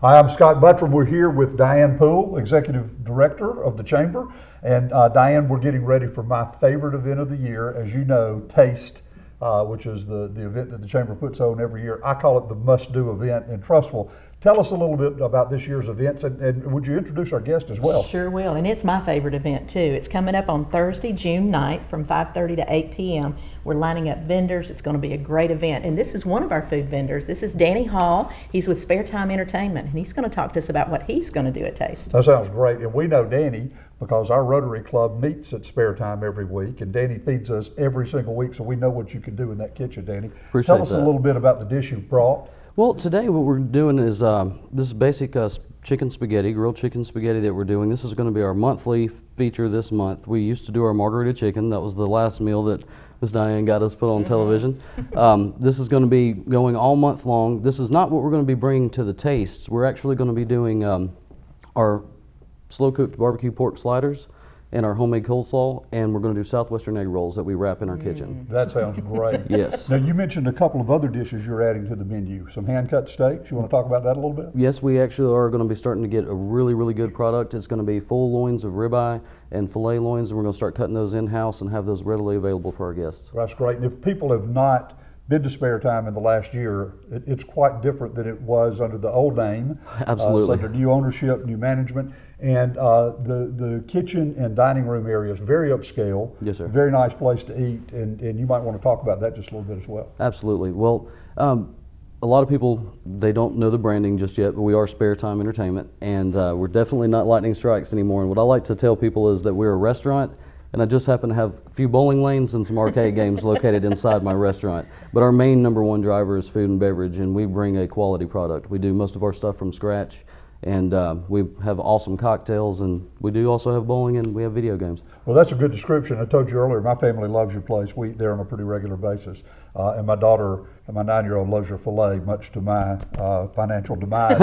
Hi, I'm Scott Buttram. We're here with Diane Poole, Executive Director of the Chamber. And Diane, we're getting ready for my favorite event of the year. As you know, TASTE, which is the event that the Chamber puts on every year. I call it the must-do event in Trussville. Tell us a little bit about this year's events, and would you introduce our guest as well? Sure will, and it's my favorite event too. It's coming up on Thursday, June 9th from 5:30 to 8 p.m. We're lining up vendors. It's going to be a great event, and this is one of our food vendors. This is Danny Hall. He's with Spare Time Entertainment, and he's going to talk to us about what he's going to do at TASTE. That sounds great, and we know Danny because our Rotary Club meets at Spare Time every week, and Danny feeds us every single week, so we know what you can do in that kitchen, Danny. Appreciate Tell us that. a little bit about the dish you've brought. Well, today what we're doing is this is basic chicken spaghetti, grilled chicken spaghetti that we're doing. This is going to be our monthly feature this month. We used to do our margarita chicken. That was the last meal that Ms. Diane got us put on television. This is going to be going all month long. This is not what we're going to be bringing to the tastes. We're actually going to be doing our slow-cooked barbecue pork sliders and our homemade coleslaw, and we're going to do Southwestern egg rolls that we wrap in our kitchen. That sounds great. Yes. Now, you mentioned a couple of other dishes you're adding to the menu. Some hand-cut steaks. You want to talk about that a little bit? Yes, we actually are going to be starting to get a really, really good product. It's going to be full loins of ribeye and filet loins, and we're going to start cutting those in-house and have those readily available for our guests. That's great. And if people have not been to Spare Time in the last year, it's quite different than it was under the old name. Absolutely. It's under new ownership, new management, and the kitchen and dining room area is very upscale. Yes, sir. Very nice place to eat, and you might want to talk about that just a little bit as well. Absolutely. Well, a lot of people, they don't know the branding just yet, but we are Spare Time Entertainment, and we're definitely not Lightning Strikes anymore. And what I like to tell people is that we're a restaurant, and I just happen to have a few bowling lanes and some arcade games located inside my restaurant. But our main #1 driver is food and beverage, and we bring a quality product. We do most of our stuff from scratch, and we have awesome cocktails, and we do also have bowling, and we have video games. Well, that's a good description. I told you earlier, my family loves your place. We eat there on a pretty regular basis. And my daughter, my 9-year-old, loves your filet, much to my financial demise.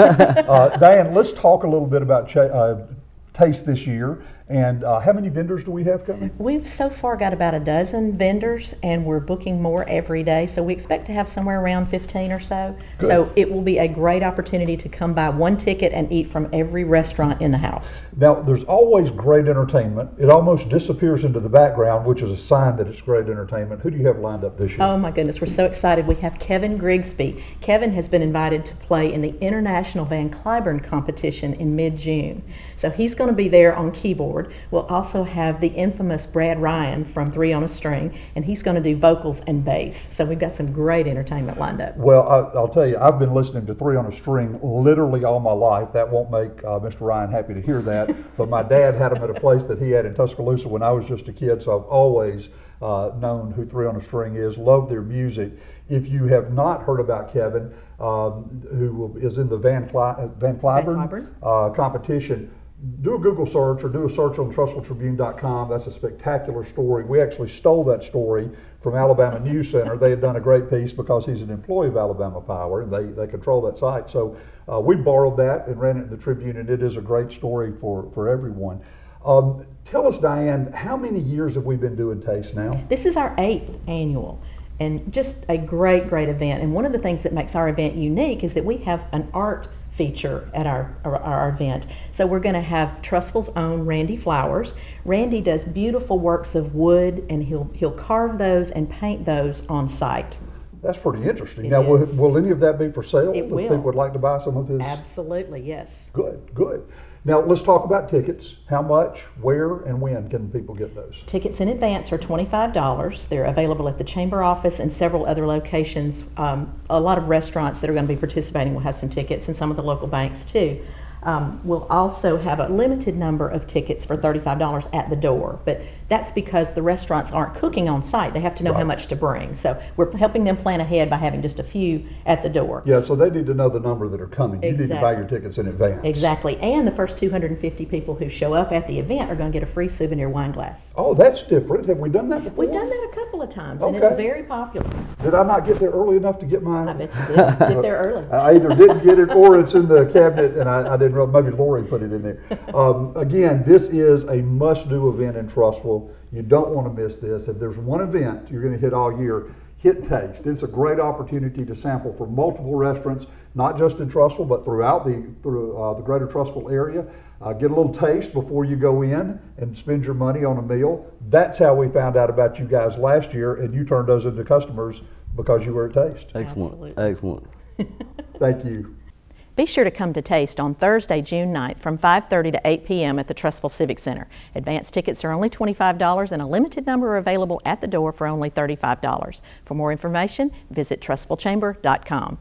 Diane, let's talk a little bit about TASTE this year. And how many vendors do we have coming? We've so far got about a dozen vendors, and we're booking more every day. So we expect to have somewhere around 15 or so. Good. So it will be a great opportunity to come buy one ticket and eat from every restaurant in the house. Now, there's always great entertainment. It almost disappears into the background, which is a sign that it's great entertainment. Who do you have lined up this year? Oh my goodness, we're so excited. We have Kevin Grigsby. Kevin has been invited to play in the International Van Cliburn competition in mid-June. So he's going to be there on keyboard. We'll also have the infamous Brad Ryan from 3 on a String, and he's going to do vocals and bass. So we've got some great entertainment lined up. Well, I'll tell you, I've been listening to 3 on a String literally all my life. That won't make Mr. Ryan happy to hear that, but my dad had them at a place that he had in Tuscaloosa when I was just a kid, so I've always known who 3 on a String is, love their music. If you have not heard about Kevin, who is in the Van Cliburn competition, do a Google search or do a search on TrussvilleTribune.com. That's a spectacular story. We actually stole that story from Alabama News Center. They had done a great piece because he's an employee of Alabama Power, and they control that site. So we borrowed that and ran it in the Tribune, and it is a great story for everyone. Tell us, Diane, how many years have we been doing TASTE now? This is our 8th annual, and just a great, great event. And one of the things that makes our event unique is that we have an art feature at our event. So we're going to have Trussville's own Randy Flowers. Randy does beautiful works of wood, and he'll carve those and paint those on site. That's pretty interesting. Now, will any of that be for sale? It will. If people would like to buy some of his? Absolutely, yes. Good, good. Now, let's talk about tickets. How much, where, and when can people get those? Tickets in advance are $25. They're available at the Chamber office and several other locations. A lot of restaurants that are going to be participating will have some tickets, and some of the local banks too. We'll also have a limited number of tickets for $35 at the door, but that's because the restaurants aren't cooking on site. They have to know how much to bring. So we're helping them plan ahead by having just a few at the door. Yeah, so they need to know the number that are coming. Exactly. You need to buy your tickets in advance. Exactly, and the first 250 people who show up at the event are going to get a free souvenir wine glass. Oh, that's different. Have we done that before? We've done that a couple of times, and Okay. it's very popular. Did I not get there early enough to get mine? I bet you did. Get there early. I either didn't get it or it's in the cabinet and I didn't realize. Maybe Lori put it in there. Again, this is a must-do event in Trussville. You don't want to miss this. If there's one event you're going to hit all year, hit Taste. It's a great opportunity to sample from multiple restaurants, not just in Trussville, but throughout the greater Trussville area. Get a little taste before you go in and spend your money on a meal. That's how we found out about you guys last year, and you turned those into customers because you were at Taste. Excellent, Absolutely. excellent. Thank you. Be sure to come to Taste on Thursday, June 9th from 5:30 to 8 p.m. at the Trussville Civic Center. Advance tickets are only $25 and a limited number are available at the door for only $35. For more information, visit trussvillechamber.com.